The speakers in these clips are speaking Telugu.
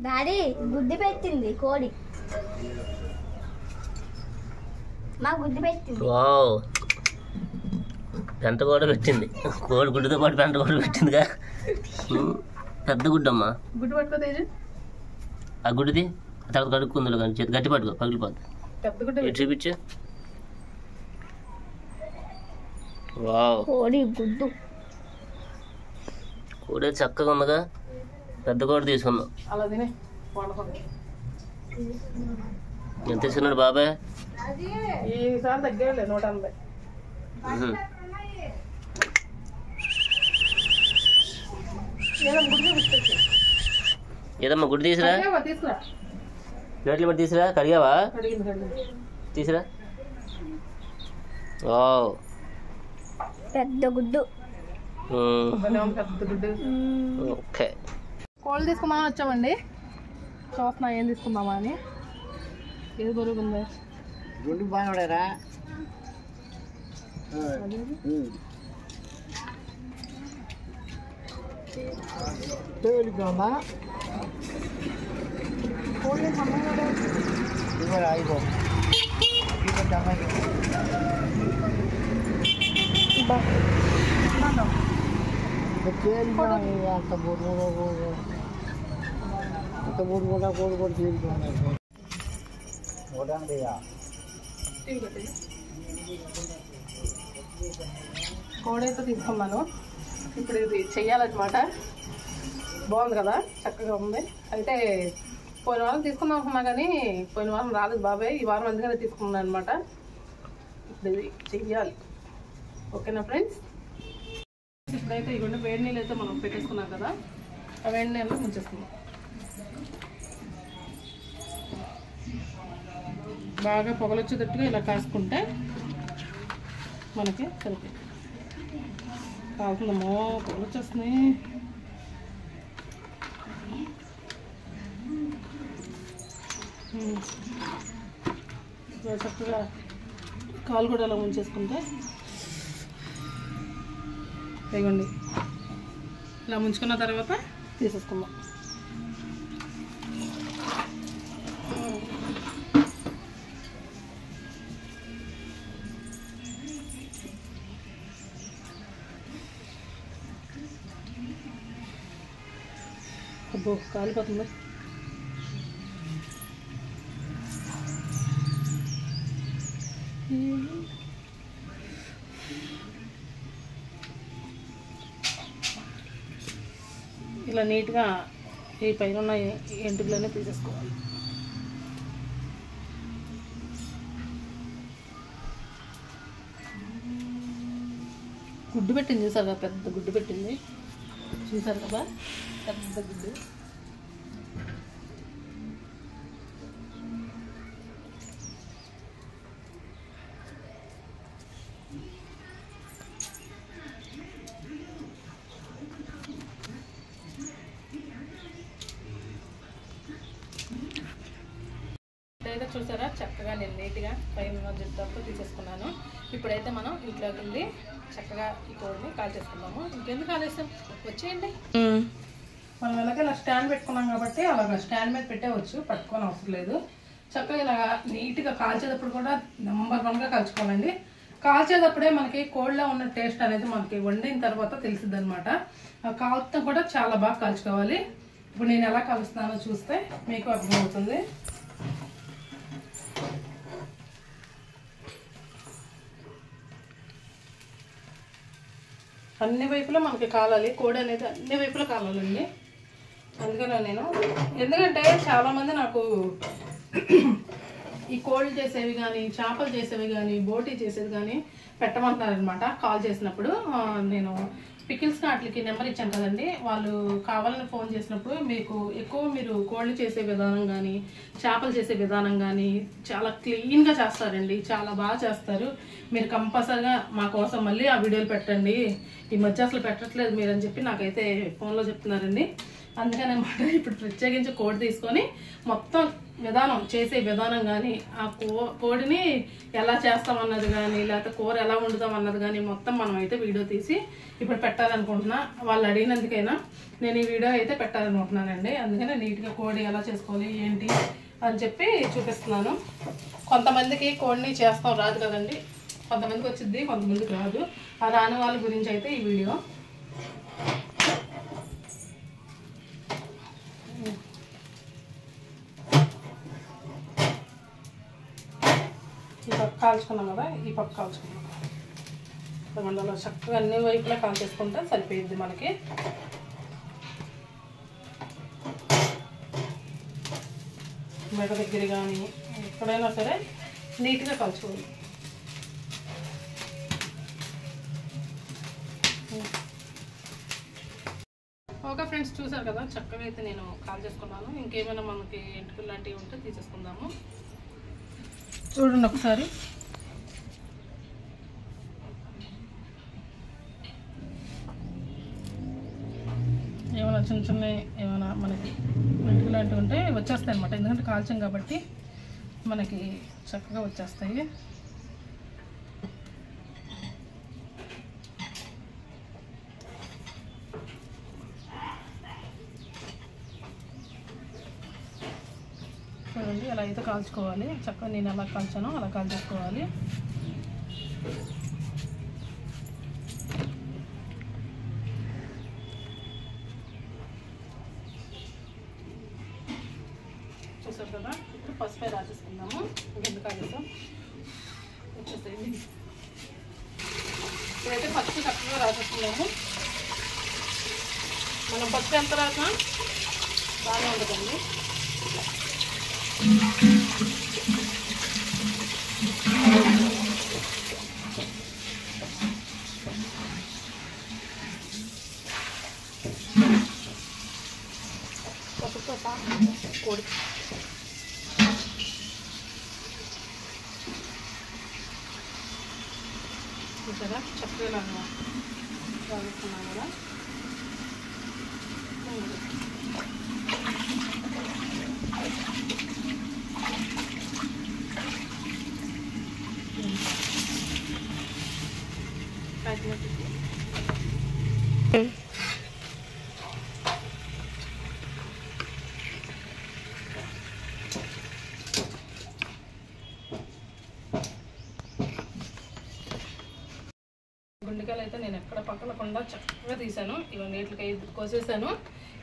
డాడీ గుడ్డి పెట్టింది కోడి. మా గుడ్డి పెట్టింది. వావ్, పెంట కూడా పెట్టింది. కోడి గుడ్డుతో పాటు పెంట కూడా పెట్టిందిగా. పెద్ద గుడ్డమ్మా. గుడ్డు పట్టుకో తేజు. ఆ గుడ్డిది తర్వాత కడుక్కుందులో కానీ చేతి గట్టి పట్టుకో, పగిలిపోద్ది. పెద్ద గుడ్డు చూపించు. వావ్, కోడి గుడ్డు. కోడి చక్కగా ఉందిగా. పెద్ద కోడి తీసుకున్నాం. అలా తినే వండుకోండి. ఎంత తీసుకున్నాడు బాబాయ్? ఈసారి తగ్గలే 180. ఏదమ్మా గుడ్డు తీసురా, తీసుకురా. ప్లేట్లు పట్టి తీసురా. కడిగావా? తీసురా. వావ్, పెద్ద గుడ్డు. పెద్ద గుడ్డు. ఓకే. కోళ్ళు తీసుకుందామని వచ్చామండి. చూస్తున్నా ఏం తీసుకుందామా అని. ఏది బరువుందా? గుండు బాగా కోడైతే తీసుకున్నాను. ఇప్పుడు ఇది చెయ్యాలన్నమాట. బాగుంది కదా, చక్కగా ఉంది. అయితే పోయిన వారం తీసుకుందాం అనుకున్నా కానీ పోయిన వారం రాలేదు బాబాయ్. ఈ వారం అందుకనే తీసుకున్నాను అనమాట. ఇప్పుడు ఇది చెయ్యాలి. ఓకేనా ఫ్రెండ్స్? ఇప్పుడైతే ఇవ్వండి వేడి నీళ్ళు అయితే మనం పెట్టేసుకున్నాం కదా, ఆ వేడి నీళ్ళు ముంచేసుకుందాం. బాగా పొగలొచ్చేటట్టుగా ఇలా కాసుకుంటే మనకి సరిపోయి కావుతుందమ్మో. పొగలొచ్చేస్తున్నాయి. చక్కగా కాలు కూడా అలా ముంచేసుకుంటే ఇవ్వండి. ఇలా ముంచుకున్న తర్వాత తీసేసుకుందాం. అబ్బో కాలిపోతుంది. ఇలా నీట్గా ఈ పైన ఉన్న ఎంటుకలన్నీ తీసేసుకోవాలి. గుడ్డు పెట్టింది చూసారు కదా, పెద్ద గుడ్డు పెట్టింది చూసారు కదా, పెద్ద గుడ్డు. అయితే చూసారా చక్కగా నేను నీట్గా పైన జిడ్డంతా తీసేసుకున్నాను. ఇప్పుడైతే మనం ఇంట్లోకి వెళ్ళి చక్కగా ఈ కోడిని కాల్ చేసుకుందాము. ఇంకెందుకు కాలేస్తాం, వచ్చేయండి. మనం వెనక ఇలా స్టాండ్ పెట్టుకున్నాం కాబట్టి అలాగా స్టాండ్ మీద పెట్టేవచ్చు, పట్టుకొని అవసరం లేదు. చక్కగా ఇలా నీట్గా కాల్చేటప్పుడు కూడా నెంబర్ 1గా కాల్చుకోవాలండి. కాల్చేటప్పుడే మనకి కోడిలో ఉన్న టేస్ట్ అనేది మనకి వండిన తర్వాత తెలిసిద్ది అనమాట. కాల్తో కూడా చాలా బాగా కాల్చుకోవాలి. ఇప్పుడు నేను ఎలా కాలుస్తున్నానో చూస్తే మీకు అర్థమవుతుంది. అన్ని వైపులా మనకి కాలాలి, కోడి అనేది అన్ని వైపులా కాలాలండి. అందుకనే నేను, ఎందుకంటే చాలామంది నాకు ఈ కోళ్ళు చేసేవి కానీ, చేపలు చేసేవి కానీ, బోటీ చేసేవి కానీ పెట్టమంటున్నారనమాట. కాల్ చేసినప్పుడు నేను పికిల్స్ వాటికి నెంబర్ ఇచ్చాను కదండి, వాళ్ళు కావాలని ఫోన్ చేసినప్పుడు మీకు ఎక్కువ మీరు కోళ్ళు చేసే విధానం కానీ, చేపలు చేసే విధానం కానీ చాలా క్లీన్గా చేస్తారండి, చాలా బాగా చేస్తారు. మీరు కంపల్సరిగా మా కోసం మళ్ళీ ఆ వీడియోలు పెట్టండి, ఈ మధ్య అసలు పెట్టట్లేదు మీరు అని చెప్పి నాకైతే ఫోన్లో చెప్తున్నారండి. అందుకని అన్నమాట ఇప్పుడు ప్రత్యేకించి కోడి తీసుకొని మొత్తం విధానం చేసే విధానం కానీ ఆ కోడిని ఎలా చేస్తామన్నది కానీ లేకపోతే కూర ఎలా వండుతాం అన్నది కానీ మొత్తం మనం అయితే వీడియో తీసి ఇప్పుడు పెట్టాలనుకుంటున్నా. వాళ్ళు అడిగినందుకైనా నేను ఈ వీడియో అయితే పెట్టాలనుకుంటున్నానండి. అందుకనే నీట్గా కోడి ఎలా చేసుకోవాలి ఏంటి అని చెప్పి చూపిస్తున్నాను. కొంతమందికి కోడిని చేస్తాం రాదు కదండి, కొంతమందికి వచ్చింది కొంతమందికి రాదు. ఆ రాని వాళ్ళ గురించి అయితే ఈ వీడియో. ఈ పక్క కాల్చుకున్నాం కదా, ఈ పక్క కాల్చుకున్నాం మండలో చక్కగా అన్ని వైపులా కాల్చేసుకుంటే సరిపోయింది మనకి. మెడ దగ్గర కానీ ఎక్కడైనా సరే నీట్గా కాల్చుకోవాలి. ఓకే ఫ్రెండ్స్, చూసారు కదా చక్కగా అయితే నేను కాల్ చేసుకున్నాను. ఇంకేమైనా మనకి ఎంటుకలు లాంటివి ఉంటే తీసేసుకుందాము. చూడండి ఒకసారి. ఏమైనా చిన్న చిన్న ఏమైనా మనకి ఎంటుకలు లాంటివి ఉంటే వచ్చేస్తాయి అన్నమాట. ఎందుకంటే కాల్చాం కాబట్టి మనకి చక్కగా వచ్చేస్తాయి. చూడండి ఎలా అయితే కాల్చుకోవాలి. చక్కగా నేను ఎలా కాల్చానో అలా కాల్చేసుకోవాలి. చూసారు కదా, ఇప్పుడు పసుపై రాసేసుకుందాము. ఇంకెందుకు కాల్చేస్తాం వచ్చేసేయండి. ఇప్పుడైతే పసుపు చక్కగా రాసేసుకున్నాము. మనం పసుపు ఎంత రాసినా బాగానే ఉండదండి. కోడి చూసారా చక్కగా రాసుకున్నాం కదా. గుండెకాయలు అయితే నేను ఎక్కడ పక్కలకుండా చక్కగా తీసాను. ఇవన్నీ నీటికి కోసేసాను.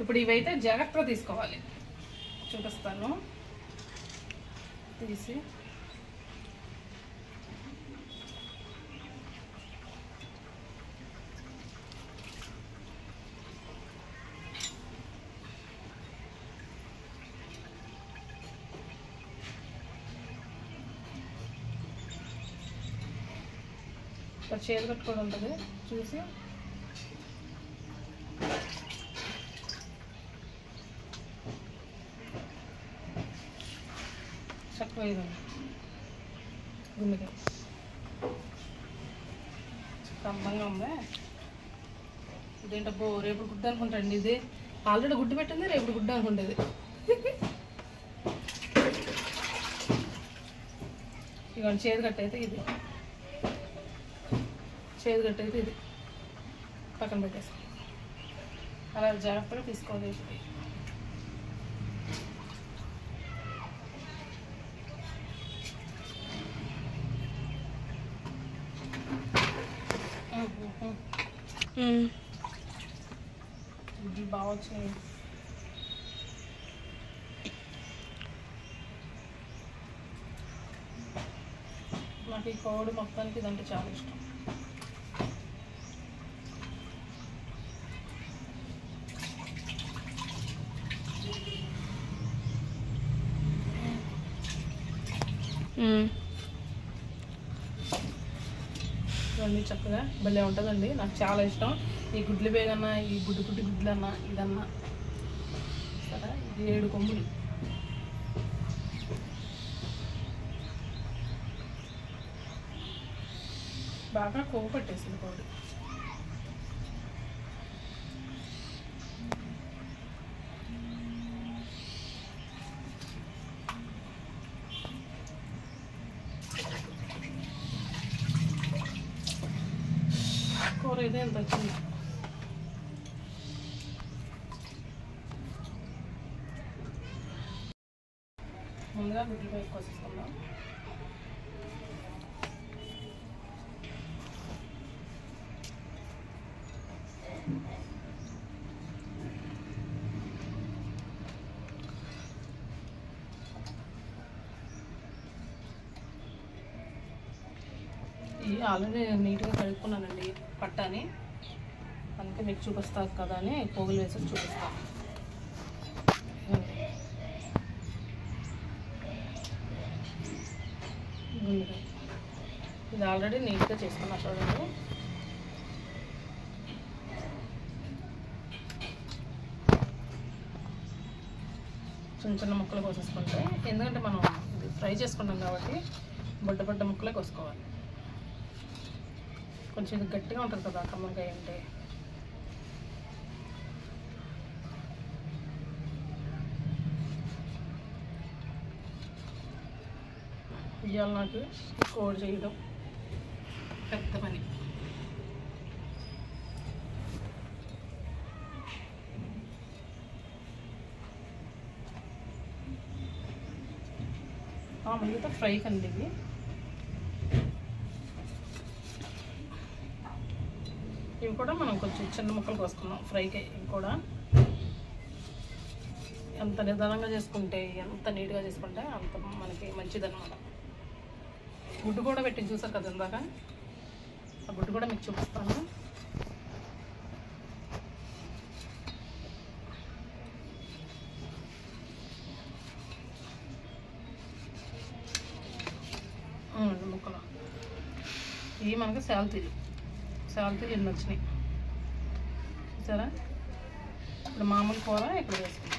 ఇప్పుడు ఇవైతే జాగ్రత్తగా తీసుకోవాలి. చూపిస్తాను తీసి. ఇక్కడ చేదు కట్టుకొని ఉంటుంది చూసి. చక్కగా ఇదండి గుండెకాయ అందంగా ఉంది. ఇదేంటబ్బో రేపు గుడ్డ అనుకుంటాండి. ఇది ఆల్రెడీ గుడ్డు పెట్టింది, రేపు గుడ్డ అనుకుంటుంది. ఇవన్నీ చేదు కట్టయితే ఇది, చేదు కట్టయితే ఇది పక్కన పెట్టేస్తాం. అలా జాగ్రత్తగా తీసుకోవాలి. ఇది బాగా వచ్చినాయి. నాకు ఈ కోడి మొత్తానికి ఇదంటే చాలా ఇష్టం. ఇవన్నీ చక్కగా భలే ఉంటుందండి. నాకు చాలా ఇష్టం. ఈ గుడ్లు బేగన్నా, ఈ గుడ్డి గుడ్లన్నా, ఇదన్నా సరే. ఇది 7 కొమ్ములు. బాగా కొవ్వు పట్టేసింది కోడి. అయితే ఎంత వచ్చింది. ముందుగా గుడ్లు పైకి కోసేసుకుందాం. ఈ ఆల్రెడీ నీట్గా కడుక్కున్నానండి పట్టాని, అందుకే మీకు చూపిస్తాను కదా అని పోగులు వేసి చూపిస్తాను. ఇది ఆల్రెడీ నీట్గా చేసుకున్నా చూడండి. చిన్న చిన్న ముక్కలు కోసేసుకుంటే, ఎందుకంటే మనం ఇది ఫ్రై చేసుకుంటాం కాబట్టి బొడ్డ ముక్కలే కోసుకోవాలి. కొంచెం ఇది గట్టిగా ఉంటుంది కదా కమ్మకాయ అంటే. ఇవాళ నాకు కోడి చేయడం పెద్ద పని. మిగతా ఫ్రై కండి ఇవి. ఇవి కూడా మనం కొంచెం చిన్న ముక్కలు కోసుకున్నాం ఫ్రైకి. ఇవి కూడా ఎంత నిదానంగా చేసుకుంటే, ఎంత నీట్గా చేసుకుంటే అంత మనకి మంచిదన్నమాట. గుడ్డు కూడా పెట్టి చూసారు కదా ఇందాక, ఆ గుడ్డు కూడా మీకు చూపిస్తాను. ముక్కలు ఇవి మనకి శాలతీలు ఎన్ని వచ్చినాయి చూసారా. ఇప్పుడు మామూలు కూర ఇక్కడ వేసుకుంటాం.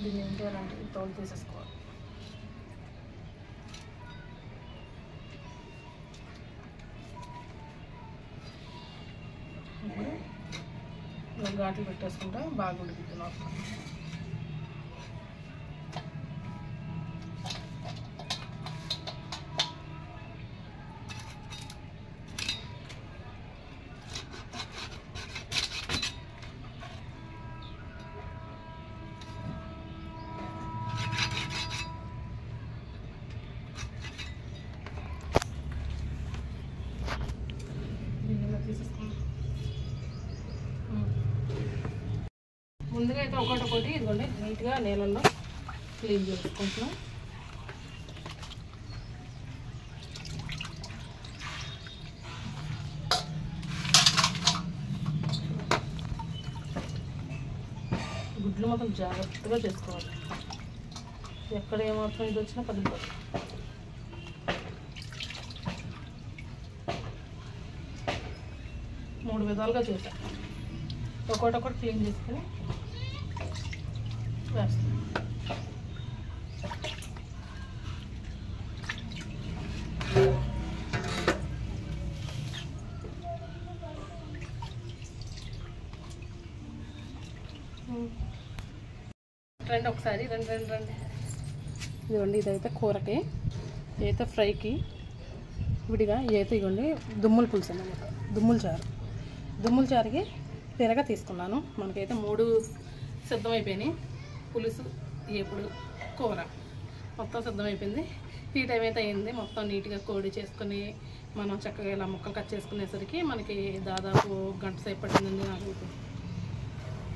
దీన్ని ఏం చేయాలంటే తోలు తీసేసుకోవాలి. ఇలా ఘాట్లు పెట్టేసుకుంటే బాగా ఉడికిద్ది లోపల. ముందుగా అయితే ఒకటి ఇదిగోండి నీట్గా నీళ్ళల్లో క్లీన్ చేసుకుంటున్నాం. గుడ్లు మాత్రం జాగ్రత్తగా చేసుకోవాలి. ఎక్కడ ఏమాత్రం ఇది వచ్చినా పదిపోతుంది. మూడు విధాలుగా చేశాను. ఒకటి క్లీన్ చేసుకుని వేస్తాం. రండి ఒకసారి రండి. ఇదిగోండి ఇదైతే కూరకి, ఇదైతే ఫ్రైకి విడిగా, ఇదైతే ఇదిగోండి దుమ్ముల పులుసు అన్నమాట, దుమ్ముల చారుకి పెరగ తీసుకున్నాను. మనకైతే 3 సిద్ధమైపోయినాయి, పులుసు, ఏపుడు, కూర మొత్తం సిద్ధమైపోయింది. ఈ టైం అయితే అయింది. మొత్తం నీట్గా కోడి చేసుకుని మనం చక్కగా ఇలా ముక్కలు కట్ చేసుకునేసరికి మనకి దాదాపు గంట సేపు పట్టిందండి నాకైతే.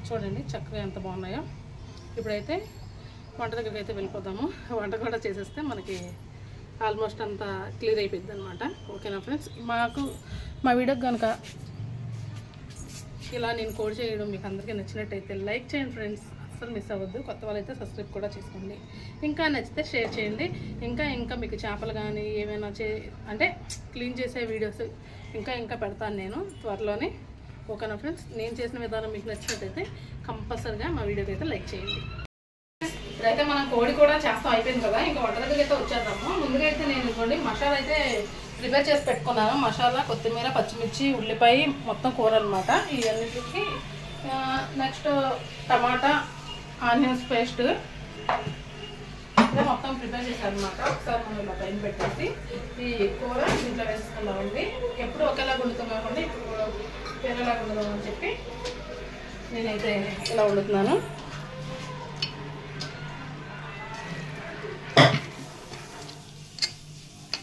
చూడండి చక్కగా ఎంత బాగున్నాయో. ఇప్పుడైతే వంట దగ్గరికి అయితే వెళ్ళిపోదాము. వంట కూడా చేసేస్తే మనకి ఆల్మోస్ట్ అంతా క్లియర్ అయిపోయింది అనమాట. ఓకేనా ఫ్రెండ్స్, మా వీడియోకి కనుక ఇలా నేను కోడి చేయడం మీకు అందరికీ నచ్చినట్టయితే లైక్ చేయండి ఫ్రెండ్స్, అస్సలు మిస్ అవ్వద్దు. కొత్త వాళ్ళైతే సబ్స్క్రైబ్ కూడా చేసుకోండి. ఇంకా నచ్చితే షేర్ చేయండి. ఇంకా మీకు చేపలు కానీ ఏమైనా అంటే క్లీన్ చేసే వీడియోస్ ఇంకా పెడతాను నేను త్వరలోనే. ఓకేనా ఫ్రెండ్స్, నేను చేసిన విధానం మీకు నచ్చినట్టయితే కంపల్సరిగా మా వీడియోకి అయితే లైక్ చేయండి. ఇప్పుడైతే మనం కోడి కూడా చేస్తాం అయిపోయింది కదా, ఇంకా వంట దగ్గరికి అయితే వచ్చేద్దాము. ముందుగా అయితే నేను ఇవ్వండి మసాలా అయితే ప్రిపేర్ చేసి పెట్టుకున్నాను. మసాలా, కొత్తిమీర, పచ్చిమిర్చి, ఉల్లిపాయ, మొత్తం కూర అనమాట. ఇవన్నిటికి నెక్స్ట్ టమాటా, ఆనియన్స్ పేస్ట్ ఇదే మొత్తం ప్రిపేర్ చేశాను అనమాట. ఒకసారి మనం ఇలా పైన పెట్టేసి ఈ కూర ఇంట్లో వేసుకున్నామండి. ఎప్పుడు ఒకేలా వండుతున్నామండి, ఇప్పుడు వేరేలా వండుదామని చెప్పి నేనైతే ఇలా వండుతున్నాను.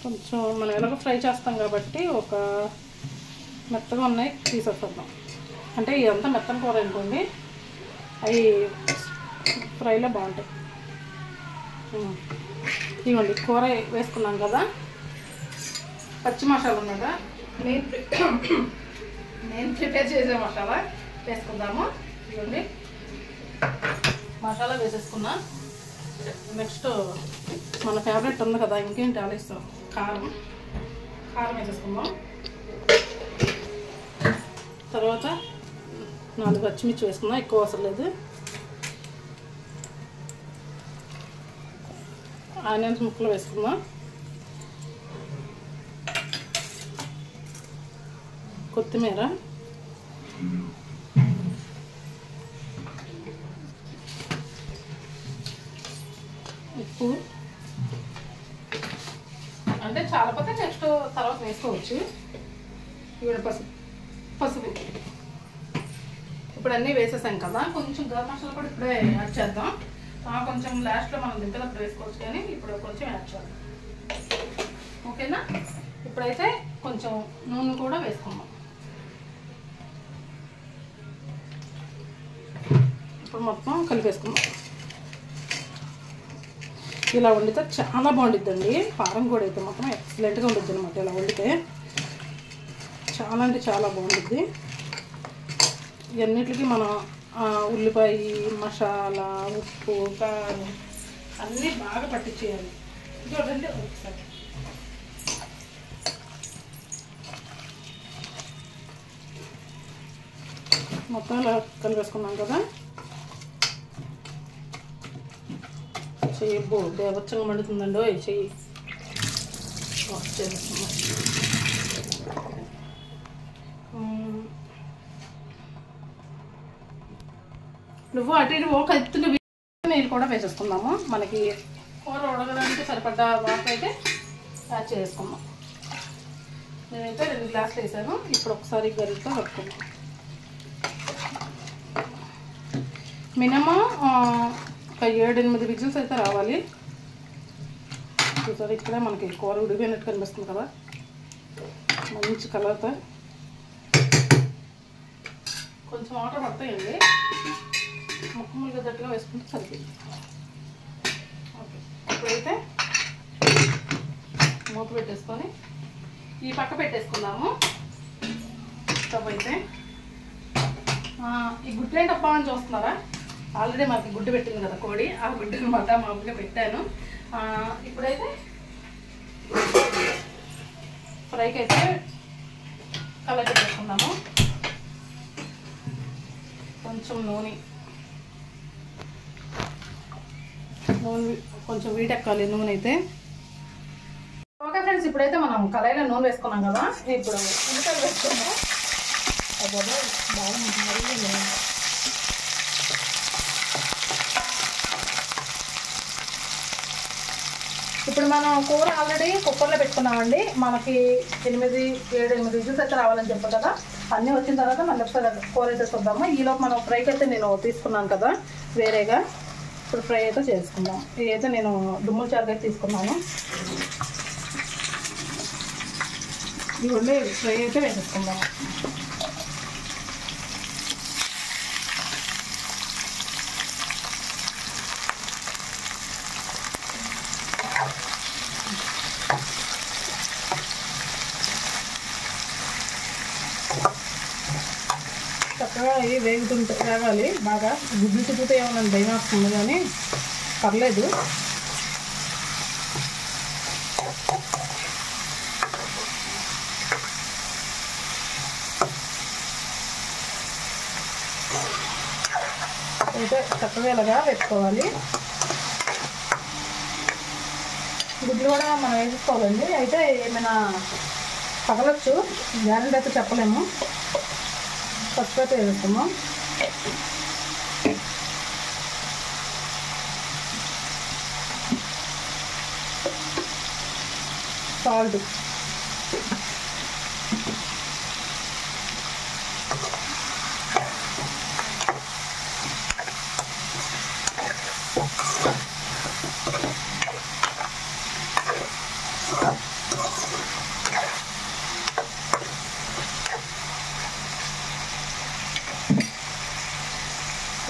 కొంచెం మనం ఎలాగో ఫ్రై చేస్తాం కాబట్టి ఒక మెత్తగా ఉన్నాయి తీసేస్తాం. అంటే ఇదంతా మెత్తని కూర అనుకోండి, అవి ఫ్రైలో బాగుంటాయి. ఇవ్వండి కూర వేసుకున్నాం కదా, పచ్చి మసాలా అన్నమాట. నేను ప్రిపేర్ చేసే మసాలా వేసుకుందాము. ఇవ్వండి మసాలా వేసేసుకున్నా. నెక్స్ట్ మన ఫేవరెట్ ఉంది కదా, ఇంకేంటి ఆలోచిస్తాం, కారం వేసేసుకుందాం. తర్వాత 4 పచ్చిమిర్చి వేసుకుందాం, ఎక్కువ అవసరం లేదు. ఆనియన్స్ ముక్కలు వేసుకుందాం. కొత్తిమీర, ఉప్పు, అంటే చాలా పోతే నెక్స్ట్ తర్వాత వేసుకోవచ్చు. ఇవి పసుపు ఇప్పుడు అన్నీ వేసేసాం కదా. కొంచెం గరం మసాలా కూడా ఇప్పుడే యాడ్ చేద్దాం. కొంచెం లాస్ట్లో మనం దింపేటప్పుడు వేసుకోవచ్చు, కానీ ఇప్పుడు కొంచెం యాడ్ చేద్దాం. ఓకేనా, ఇప్పుడైతే కొంచెం నూనె కూడా వేసుకుందాం. ఇప్పుడు మొత్తం కలిపేసుకుందాం. ఇలా వండితే చాలా బాగుంటుందండి. కారం కూడా అయితే మొత్తం ఎక్సలెంట్గా ఉంటుంది అనమాట. ఇలా వండితే చాలా అంటే చాలా బాగుంటుంది. ఇవన్నిటికి మనం ఉల్లిపాయ, మసాలా, ఉప్పు, కారం అన్నీ బాగా పట్టించేయాలి. చూడండి ఒకసారి మొత్తం ఇలా కలిపేసుకున్నాం కదా. చెయ్యి బేవచ్చంగా మండుతుందండి, చెయ్యి చేసేస్తున్నాం. నువ్వు అటు ఇటు కలుపుతున్న నీళ్ళు కూడా వేసేసుకుందాము. మనకి కూర ఉడకడానికి సరిపడ్డ వాటర్ అయితే యాడ్ చేసుకుందాం. నేనైతే 2 గ్లాసులు వేసాను. ఇప్పుడు ఒకసారి గరిటతో కలుపుకుందాం. మినిమం ఒక 7-8 విజిల్స్ అయితే రావాలి. చూసారు ఇక్కడే మనకి కూర ఉడిపోయినట్టు కనిపిస్తుంది కదా, మంచి కలర్తో. కొంచెం వాటర్ పడతాయండి, ముక్కములుగా గట్టిగా వేసుకుంటే సరిపోయింది. ఓకే, ఇప్పుడైతే మూత పెట్టేసుకొని ఈ పక్క పెట్టేసుకుందాము. స్టవ్ అయితే ఈ గుడ్లు ఏంటప్పా అని చూస్తున్నారా, ఆల్రెడీ మనకి గుడ్డు పెట్టింది కదా కోడి, ఆ గుడ్డు అనమాట మామూలుగా పెట్టాను. ఇప్పుడైతే ఫ్రైకి అయితే కలర్ పెట్టేసుకుందాము. కొంచెం నూనె కొంచెం వీటెక్కాలి నూనె అయితే. ఓకే ఫ్రెండ్స్, ఇప్పుడైతే మనం కళాయిలో నూనె వేసుకున్నాం కదా, ఇప్పుడు ఉల్లిపాయలు వేసుకున్నాం. ఇప్పుడు మనం కూర ఆల్రెడీ కుక్కర్లో పెట్టుకున్నామండి. మనకి 8-8 విజిల్స్ అయితే రావాలని చెప్పాం కదా. అన్నీ వచ్చిన తర్వాత మళ్ళీ ఒకసారి కూర అయితే చూద్దాము. ఈలోపు మనం ఫ్రైకి అయితే నేను తీసుకున్నాను కదా వేరేగా. ఇప్పుడు ఫ్రై అయితే చేసుకుందాం. ఇదైతే నేను దుమ్ముల చారుగా అయితే తీసుకున్నాను. ఇవన్నీ ఫ్రై అయితే వేసేసుకుందాము. చక్కగా ఇవి వేగాలి బాగా. గుడ్లు చుట్టూ ఏమన్నా భయం వస్తుంది కానీ పర్లేదు. అయితే చక్కగా ఇలాగా పెట్టుకోవాలి. గుడ్లు కూడా మనం వేసుకోవాలండి. అయితే ఏమైనా పగలొచ్చు, గ్యారెంటీ అయితే చెప్పలేము. పసుపు అయితే వేస్తాము. సాల్ట్,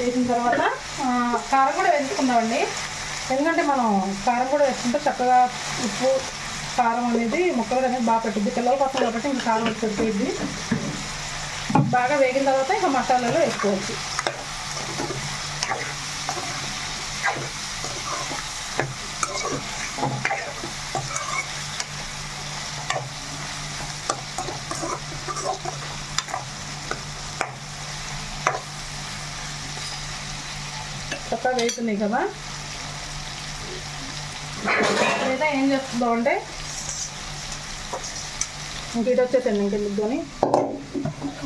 వేసిన తర్వాత కారం కూడా వేసుకుందామండి. ఎందుకంటే మనం కారం కూడా వేసుకుంటే చక్కగా ఉప్పు కారం అనేది ముక్కలు అనేది బాగా పెట్టింది. పిల్లల కోసం కాబట్టి ఇంకా కారం వచ్చి సరిపోయింది. బాగా వేగిన తర్వాత ఇంకా మసాలాలు వేసుకోవచ్చు. చక్కగా వేగుతున్నాయి కదా. లేదా ఏం చేస్తుందో అంటే ఇంక ఇటు వచ్చేసండి. ఇంకెందుకుని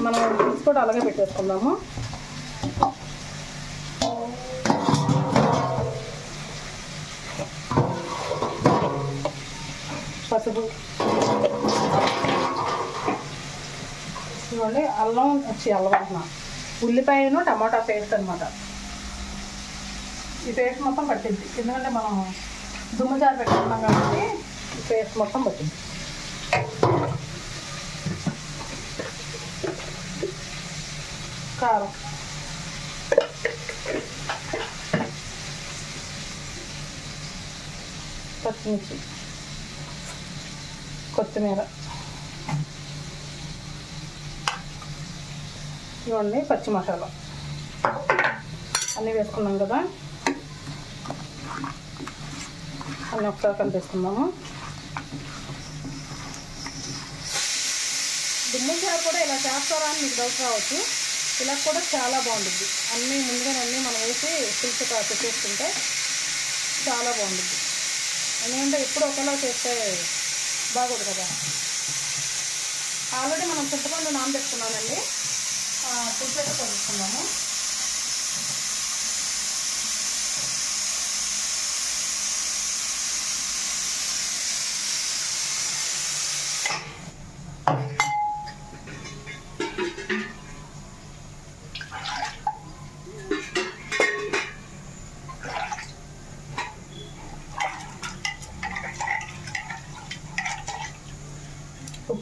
మనం పులుసు కూడా అలాగే పెట్టేసుకుందాము. పసుపు, ఇవ్వండి అల్లం అంటున్నా, ఉల్లిపాయను టమాటా పేస్ట్ అనమాట. ఈ పేస్ట్ మొత్తం పట్టింది. ఎందుకంటే మనం దుమ్ము జారు పెట్టుకున్నాం కాబట్టి ఈ పేస్ట్ మొత్తం పట్టింది. కారం, పచ్చిమిర్చి, కొత్తిమీర, ఇవన్నీ పచ్చి మసాలా అన్నీ వేసుకున్నాం కదా. అన్నీ ఒకసారి కలిపేసుకుందాము. దుమ్ము చారు కూడా ఇలా చేస్తారా అని మీకు డౌట్ రావచ్చు. ఇలా కూడా చాలా బాగుంటుంది. అన్నీ ముందుగానే అన్నీ మనం వేసి పులుసు కాసి చేసుకుంటే చాలా బాగుంటుంది. ఎందుకంటే ఎప్పుడు ఒకలా చేస్తే బాగోదు కదా. ఆల్రెడీ మనం చింతపండు నానబెట్టుకున్నానండి. పులుసు అయితే కలుపుకున్నాము.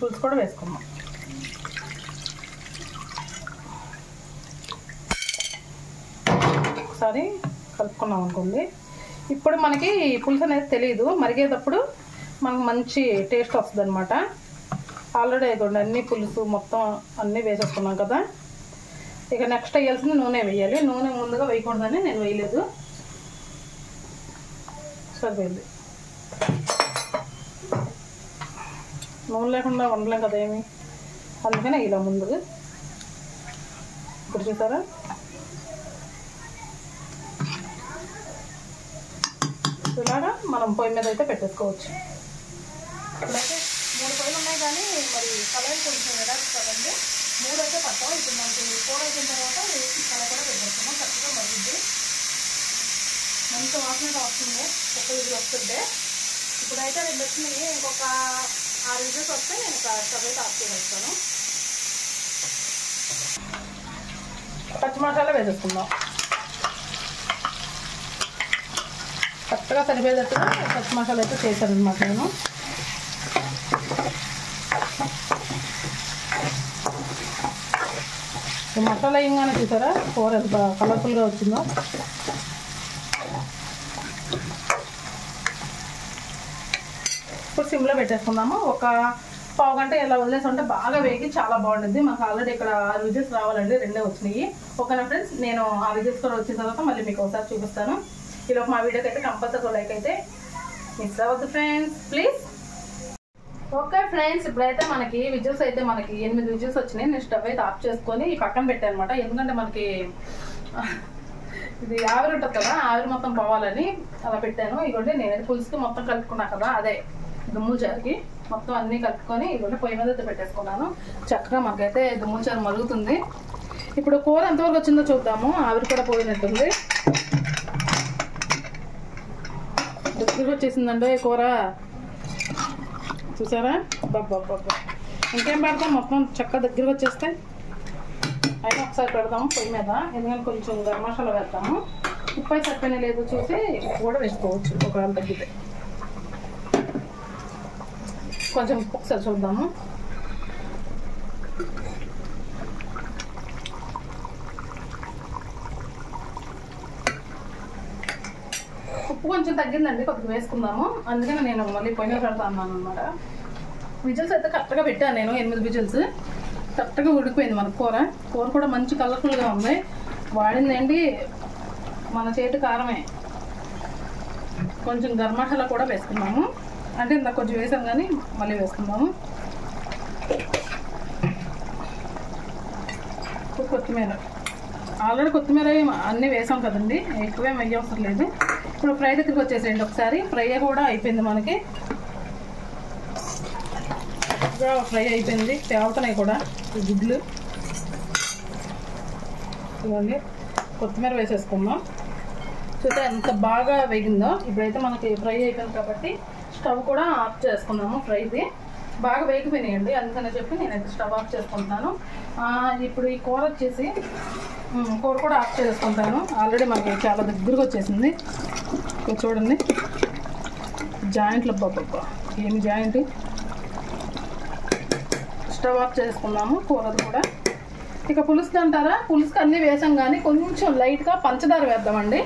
పులుసు కూడా వేసుకున్నాం. ఒకసారి కలుపుకున్నాం అనుకోండి. ఇప్పుడు మనకి పులుసు అనేది తెలియదు, మరిగేటప్పుడు మనకు మంచి టేస్ట్ వస్తుంది అనమాట. ఆల్రెడీ అయిపోయింది అన్నీ పులుసు మొత్తం అన్నీ వేసేసుకున్నాం కదా. ఇక నెక్స్ట్ వేయాల్సింది నూనె వేయాలి. నూనె ముందుగా వేయకూడదని నేను వేయలేదు. సరిపోయింది. నూనె లేకుండా వండలేం కదా ఏమి, అందుకనే ఇలా ముందుగా. ఇప్పుడు చూసారా ఇలాగా మనం పొయ్యి మీద అయితే పెట్టేసుకోవచ్చు. ఇప్పుడైతే 3 పొయ్యిలు ఉన్నాయి కానీ మరి కలర్ కొంచెం ఎడాలి కదండి. 3 అయితే పట్టాం. ఇప్పుడు మనకి కూర అయిన తర్వాత కలర్ కూడా పెట్టేస్తున్నాం. చక్కగా మరుగుద్ది. మంచి వాసన వస్తుంది. ఒక్క ఇది వస్తుంటే ఇప్పుడైతే 2 వచ్చినాయి. ఇంకొక 6 విజిల్స్ వస్తే నేను స్టవ్ అయితే ఆఫ్ చేసేస్తాను. పచ్చి మసాలా వేసేసుకుందాం. కరెక్ట్గా సరిపోయేటట్టుగా పచ్చి మసాలా అయితే చేశాను అనమాట నేను. ఈ మసాలా వేయంగానే చూసారా కూర ఎంత కలర్ఫుల్గా వచ్చిందో. ఇప్పుడు సిమ్లో పెట్టేసుకుందాము. ఒక పావు గంట ఇలా వదిలేసి ఉంటే బాగా వేగి చాలా బాగుంటుంది. మాకు ఆల్రెడీ ఇక్కడ 6 విజిల్స్ రావాలండి, 2 వచ్చినాయి. ఓకేనా ఫ్రెండ్స్, నేను ఆ విజిల్స్ కూడా వచ్చిన తర్వాత మళ్ళీ మీకు ఒకసారి చూపిస్తాను. ఈలోపు మా వీడియోకి అయితే కంపల్సరీ లైక్ అయితే మిస్ అవ్వద్దు ఫ్రెండ్స్ ప్లీజ్. ఓకే ఫ్రెండ్స్, ఇప్పుడైతే మనకి విజిల్స్ అయితే మనకి 8 విజిల్స్ వచ్చినాయి. నేను స్టవ్ అయితే ఆఫ్ చేసుకొని ఈ పక్కన పెట్టాను అనమాట. ఎందుకంటే మనకి ఇది ఆవిరి ఉంటుంది కదా, ఆవిరి మొత్తం పోవాలని అలా పెట్టాను. ఇదిగోండి నేనైతే పులుసుకి మొత్తం కలుపుకున్నా కదా, అదే దుమ్ముల చారుకి మొత్తం అన్నీ కలుపుకొని ఇదిగోండి పొయ్యి మీద అయితే పెట్టేసుకున్నాను. చక్కగా మనకైతే దుమ్ముల చారు మరుగుతుంది. ఇప్పుడు కూర ఎంతవరకు వచ్చిందో చూద్దాము. ఆవిరి కూడా పోయినట్టుంది, దగ్గరకు వచ్చేసిందండి కూర. చూసారా బాబా, ఇంకేం పెడతాం, మొత్తం చక్కగా దగ్గరకు వచ్చేస్తే అయినా ఒకసారి పెడదాము పొయ్యి మీద. ఎందుకంటే కొంచెం గరం మసాలా వేస్తాము. ఉప్పు అయితే సరిపోయినా లేదు చూసి ఉప్పు కూడా వేసుకోవచ్చు ఒకవేళ తగ్గితే. కొంచెం ఉప్పు ఒకసారి చూద్దాము. ఉప్పు కొంచెం తగ్గిందండి, కొద్దిగా వేసుకుందాము. అందుకని నేను మళ్ళీ పొయ్యి మీద పెడతా అన్నాను అనమాట. విజిల్స్ అయితే కరెక్ట్గా పెట్టాను నేను, 8 విజిల్స్. కరెక్ట్గా ఉడికిపోయింది మన కూర. కూర కూడా మంచి కలర్ఫుల్గా ఉంది. వాడిందేంటి మన చేతి కారమే. కొంచెం గరం మసాలా కూడా వేసుకున్నాము, అంటే ఇంత కొంచెం వేసాం కానీ మళ్ళీ వేసుకుందాము. కొత్తిమీర, ఆల్రెడీ కొత్తిమీర అన్నీ వేసాం కదండి, ఎక్కువేం వేయవసరం లేదు. ఇప్పుడు ఫ్రై దగ్గరికి వచ్చేసేయండి ఒకసారి. ఫ్రై కూడా అయిపోయింది మనకి, ఫ్రై అయిపోయింది. తేవుతున్నాయి కూడా ఈ గుడ్లు. ఇవ్వండి, కొత్తిమీర వేసేసుకుందాం. చూస్తే ఎంత బాగా వేగిందో. ఇప్పుడైతే మనకి ఫ్రై అయిపోయింది కాబట్టి స్టవ్ కూడా ఆఫ్ చేసుకున్నాము. ఫ్రైది బాగా వేగిపోయినాయండి, అందుకని చెప్పి నేనైతే స్టవ్ ఆఫ్ చేసుకుంటున్నాను. ఇప్పుడు ఈ కూర వచ్చేసి కూర కూడా ఆఫ్ చేసుకుంటాను. ఆల్రెడీ మనకి చాలా దగ్గరగా వచ్చేసింది. చూడండి జాయింట్లు, బాబా ఏమి జాయింట్. స్టవ్ ఆఫ్ చేసుకున్నాము కూరది కూడా. ఇక పులుసు అంటారా, పులుసుకి అన్నీ వేసాం కానీ కొంచెం లైట్గా పంచదార వేద్దామండి.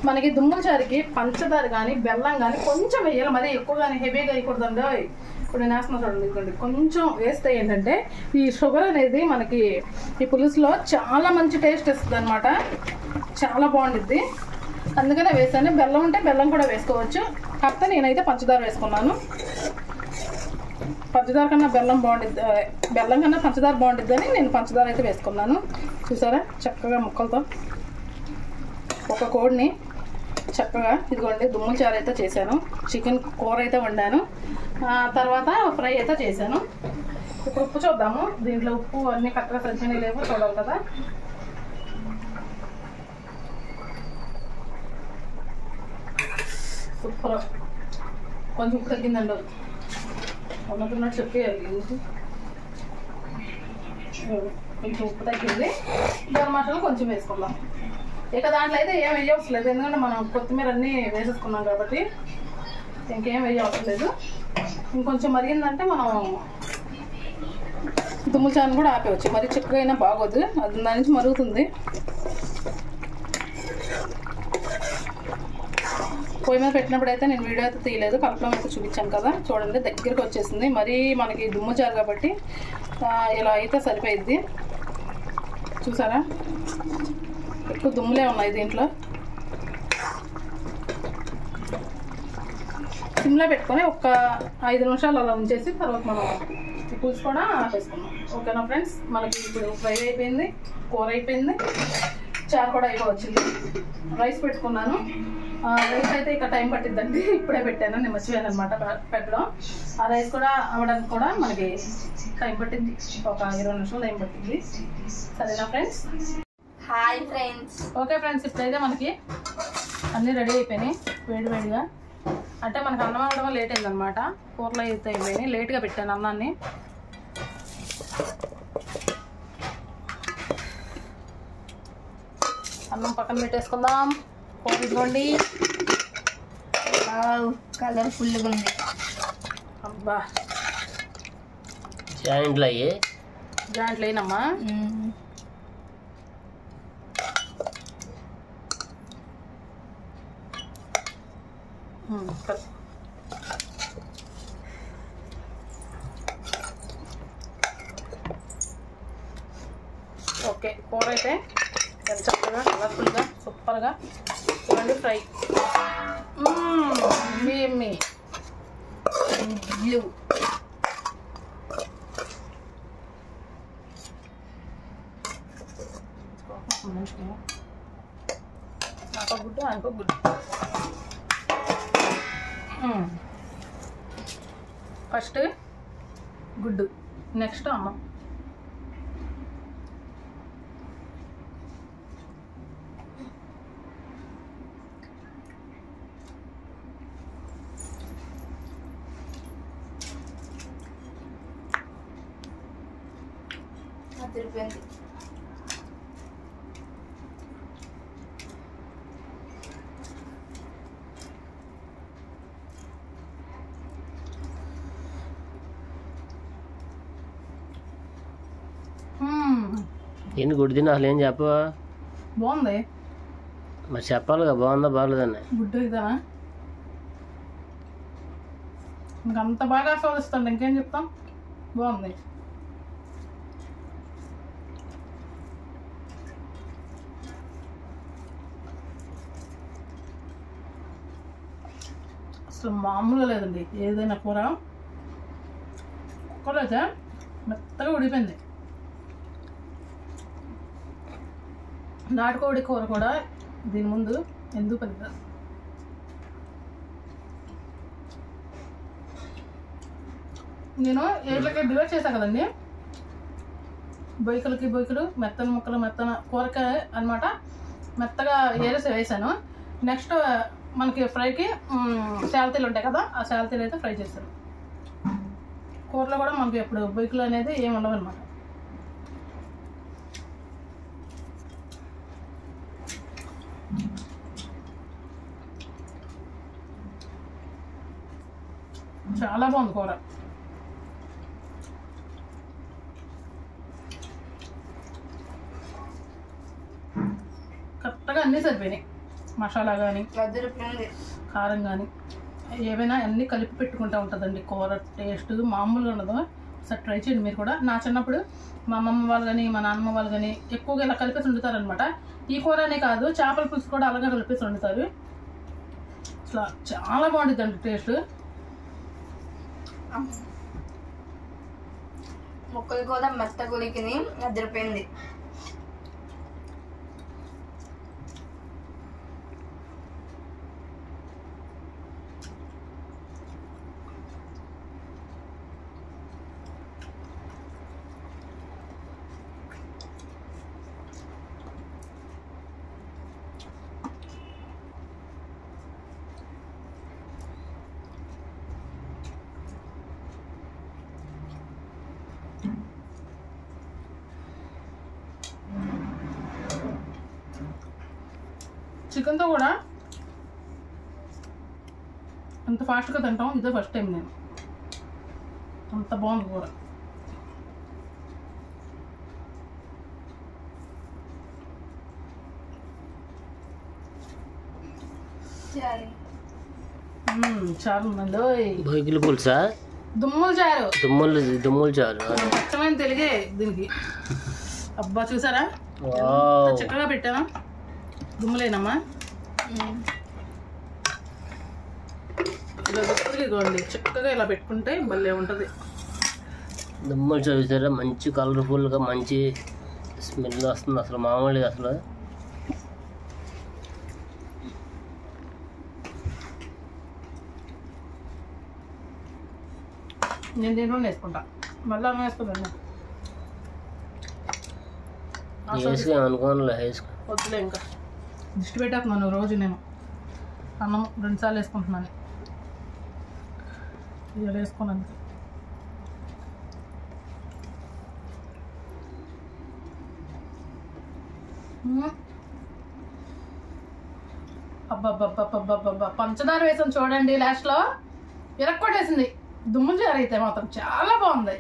మనకి దుమ్ముల చారుకి పంచదార కానీ బెల్లం కానీ కొంచెం వేయాలి, మరీ ఎక్కువ కానీ హెవీగా వేయకూడదండి. ఇప్పుడు నేను వేస్తున్నా చూడండి, ఇదిగోండి కొంచెం వేస్తే ఏంటంటే ఈ షుగర్ అనేది మనకి ఈ పులుసులో చాలా మంచి టేస్ట్ ఇస్తుంది అనమాట, చాలా బాగుంటుంది. అందుకనే వేసాను. బెల్లం ఉంటే బెల్లం కూడా వేసుకోవచ్చు, కాకపోతే నేనైతే పంచదార వేసుకున్నాను. పంచదార కన్నా బెల్లం బాగుంటుంది, బెల్లం కన్నా పంచదార బాగుంటుంది అని నేను పంచదార అయితే వేసుకున్నాను. చూసారా చక్కగా ముక్కలతో ఒక కోడిని చక్కగా ఇదిగోండి దుమ్ముల చారు అయితే చేశాను. చికెన్ కూర అయితే వండాను, తర్వాత ఫ్రై అయితే చేశాను. ఇప్పుడు ఉప్పు చూద్దాము. దీంట్లో ఉప్పు అన్నీ కరెక్ట్గా సరిపోయినాయి లేవో చూడాలి కదా. సూపర్, కొంచెం ఉప్పు తగ్గిందండి, ఉన్నట్టున్నట్టు చెప్పేయాలి. కొంచెం ఉప్పు తగ్గింది. గరం మసాలా కొంచెం వేసుకుందాం. ఇక దాంట్లో అయితే ఏం వేయవసరం లేదు, ఎందుకంటే మనం కొత్తిమీర అన్నీ వేసేసుకున్నాం కాబట్టి ఇంకేం వేయవసరం లేదు. ఇంకొంచెం మరిగిందంటే మనం దుమ్ముల చారుని కూడా ఆపేవచ్చు. మరి చిక్కగా అయినా బాగోదు, అది దాని నుంచి మరుగుతుంది. పొయ్యి మీద పెట్టినప్పుడు అయితే నేను వీడియో అయితే తీయలేదు, కలపడం అయితే చూపించాను కదా. చూడండి దగ్గరికి వచ్చేసింది. మరీ మనకి దుమ్ము చారు కాబట్టి ఇలా అయితే సరిపోయిద్ది. చూసారా ఎక్కువ దుమ్ములే ఉన్నాయి దీంట్లో. సిమ్లో పెట్టుకొని ఒక 5 నిమిషాలు అలా ఉంచేసి తర్వాత మనం పులుసు కూడా ఆపేసుకున్నాం. ఓకేనా ఫ్రెండ్స్, మనకి ఇప్పుడు ఫ్రై అయిపోయింది, కూర అయిపోయింది, చారు కూడా అయిపోవచ్చింది. రైస్ పెట్టుకున్నాను. రైస్ అయితే ఇక టైం పట్టిద్దండి, ఇప్పుడే పెట్టాను, నేను మర్చిపోయాను అనమాట పెట్టడం. ఆ రైస్ కూడా అవ్వడానికి కూడా మనకి టైం పట్టింది, ఒక 20 నిమిషాలు టైం పట్టింది. సరేనా friends. Hi friends. Okay friends, ఇప్పుడైతే మనకి అన్నీ రెడీ అయిపోయినాయి వేడివేడిగా. అంటే మనకు అన్నం అవ్వడం లేట్ అయిందనమాట. కూరలో అయితే అయిపోయినాయి, లేట్గా పెట్టాను అన్నాన్ని. అన్నం పక్కన పెట్టేసుకుందాం. కూర ఇదిగోండి. కలర్ఫుల్గా ఉంది. అబ్బా జాయింట్లు అయ్యి జాయింట్లు అయినమ్మా. ఓకే, కూర అయితే ఎంత చక్కగా కలర్ఫుల్గా సూపర్గా చూడండి. ఫ్రై మీ బ్లూ నాకు గుడ్డు అనుకో గుడ్డు. ఫస్ట్ గుడ్డు, నెక్స్ట్ అన్నం. తిరిపోయింది. ఏంటి గుడ్డు తిన్నా అసలు ఏం చెప్పవా? బాగుంది. మరి చెప్పాలిగా బాగుందా బాగలేదని. గుడ్డు ఇదేనా ఇంకంత బాగా ఆస్వాదిస్తాండి, ఇంకేం చెప్తాం. బాగుంది. అసలు మామూలుగా లేదండి. ఏదైనా కూర అయితే మెత్తగా ఉడిపోయింది. నాటుకోడి కూర కూడా దీని ముందు ఎందుకు పనికిరాదు. నేను ఏట్లకి డివైడ్ చేశాను కదండి, బొయ్యలు మెత్తన ముక్కలు మెత్తన కూరకాయ అనమాట. మెత్తగా ఏరేసి వేసాను. నెక్స్ట్ మనకి ఫ్రైకి శాలతీలు ఉంటాయి కదా, ఆ శాలతీలు అయితే ఫ్రై చేస్తాను. కూరలో కూడా మనకి ఎప్పుడు బొయ్యలు అనేది ఏమి ఉండవు అనమాట. చాలా బాగుంది కూర. కరెక్ట్గా అన్నీ సరిపోయినాయి. మసాలా కానీ కారం కానీ ఏవైనా అన్నీ కలిపి పెట్టుకుంటూ ఉంటుందండి కూర. టేస్ట్ మామూలుగా ఉండదు. ఒకసారి ట్రై చేయండి మీరు కూడా. నా చిన్నప్పుడు మా అమ్మమ్మ వాళ్ళు కానీ మా నాన్నమ్మ వాళ్ళు కానీ ఎక్కువగా ఇలా కలిపేసి వండుతారనమాట. ఈ కూర అనే కాదు, చేపల పులుసు కూడా అలాగే కలిపేసి వండుతారు. అసలు చాలా బాగుంటుంది అండి టేస్ట్. ముక్కలు కూడా మెత్త గుడికిని అదిరిపోయింది. చికెన్తో కూడా అంత ఫాస్ట్గా తింటాం, ఇదే ఫస్ట్ టైం నేను. అంత బాగుంది కూర. చారు ఉందండి. బొయ్యల పులుసా? దుమ్ములు చారు. దుమ్ములు చారు స్వచ్ఛమైన తెలుగే దీనికి. అబ్బా చూసారా చక్కగా పెట్టానా? దుమ్ములేనమ్మా. ఇలా ఇదిగోండి, చక్కగా ఇలా పెట్టుకుంటే భలే ఉంటుంది. దుమ్ములు చూసారా? మంచి కలర్ఫుల్గా మంచి స్మెల్ వస్తుంది. అసలు మామూలుగా అసలు నేను దీంట్లో వేసుకుంటా. మళ్ళీ అన్నం వేసుకుంటాను. వేసుకోనుకోనులే, వేసుకో. వద్దులే, ఇంకా దిష్టి పెట్టేస్తున్నాను రోజు నేను. అన్నం 2 సార్లు వేసుకుంటున్నాను. ఇది వేసుకున్నాను. అబ్బబ్బబ్బబ్బబ్బబ్బ పంచదార వేసాను చూడండి, లాస్ట్లో ఇరక్కొట్టేసింది. దుమ్ములు చారు అయితే మాత్రం చాలా బాగుంది.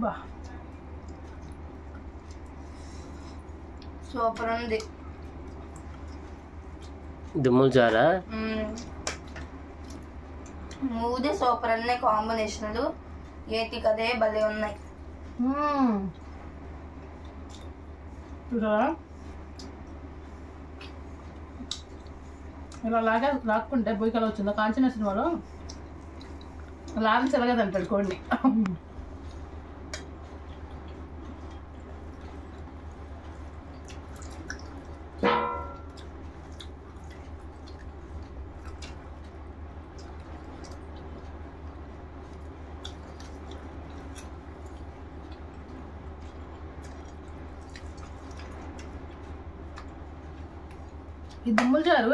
బా సూపర్ ఉంది. దుమ్ముల చారా మూడు సూపర్ అనే కాంబినేషన్లు ఏటి కదే భలే ఉన్నాయి. చూసారా ఇలా లాక్కుంటే బొయ్యికల వచ్చిందో కాంచన సినిమాలో లారీ చెలగదంటాడు కోడిని. ఈ దుమ్ముల చారు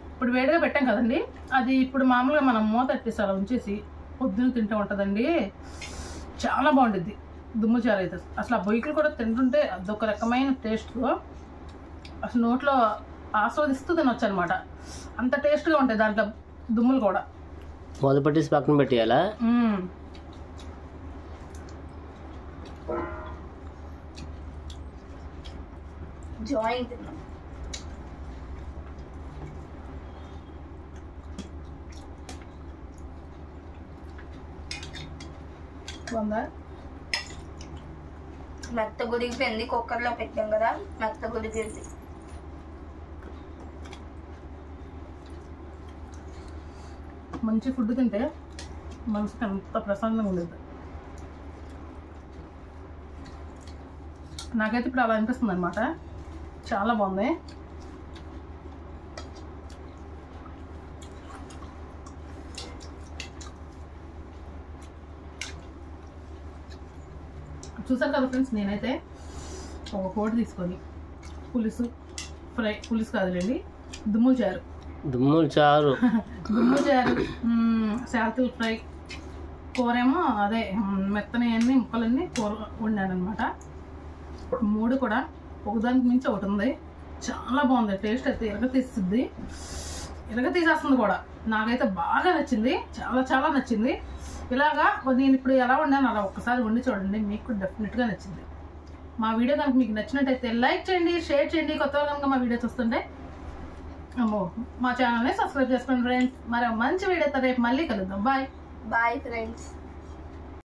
ఇప్పుడు వేడిగా పెట్టాం కదండి, అది ఇప్పుడు మామూలుగా మనం మూత ఎట్టేసి అలా ఉంచేసి పొద్దున తింటూ ఉంటుందండి. చాలా బాగుంటుంది దుమ్ముల చారు అయితే. అసలు ఆ బొయ్యికలు కూడా తింటుంటే అదొక రకమైన టేస్ట్, అసలు నోట్లో ఆస్వాదిస్తూ తినొచ్చు అనమాట. అంత టేస్ట్గా ఉంటాయి దాంట్లో దుమ్ములు కూడా. మూత పట్టేసి పక్కన పెట్టేయాలా? జాయింట్ తిన్నాం. బాగుందా? మెత్త గురిగిపోయింది, కుక్కర్లో పెట్టాం కదా, మెత్త గురిగింది. మంచి ఫుడ్ తింటే మనసుకి అంత ప్రశాంతంగా ఉండేది. నాకైతే ఇప్పుడు అలా అనిపిస్తుంది అనమాట. చాలా బాగుంది. చూసారు కదా ఫ్రెండ్స్, నేనైతే ఒక కోడి తీసుకొని పులుసు ఫ్రై, పులుసు కాదులేండి, దుమ్ముల చారు, దుమ్ముల చారు దుమ్ముల చారు, శాతల్ ఫ్రై, కూరేమో అదే మెత్తని అన్ని ముక్కలన్నీ కూర వండాను అనమాట. మూడు కూడా ఒకదానికి మించి ఒకటి ఉంది. చాలా బాగుంది టేస్ట్ అయితే. ఇరగ తీసేస్తుంది కూడా. నాకైతే బాగా నచ్చింది, చాలా చాలా నచ్చింది. ఇలాగా నేను ఇప్పుడు ఎలా వండాను అలా ఒక్కసారి వండి చూడండి, మీకు డెఫినెట్గా నచ్చింది. మా వీడియో కనుక మీకు నచ్చినట్టయితే లైక్ చేయండి, షేర్ చేయండి. కొత్తగా కనుక మా వీడియో చూస్తుంటే మా ఛానల్ని సబ్స్క్రైబ్ చేసుకోండి ఫ్రెండ్స్. మరి మంచి వీడియోతో రేపు మళ్ళీ కలుద్దాం. Bye bye friends.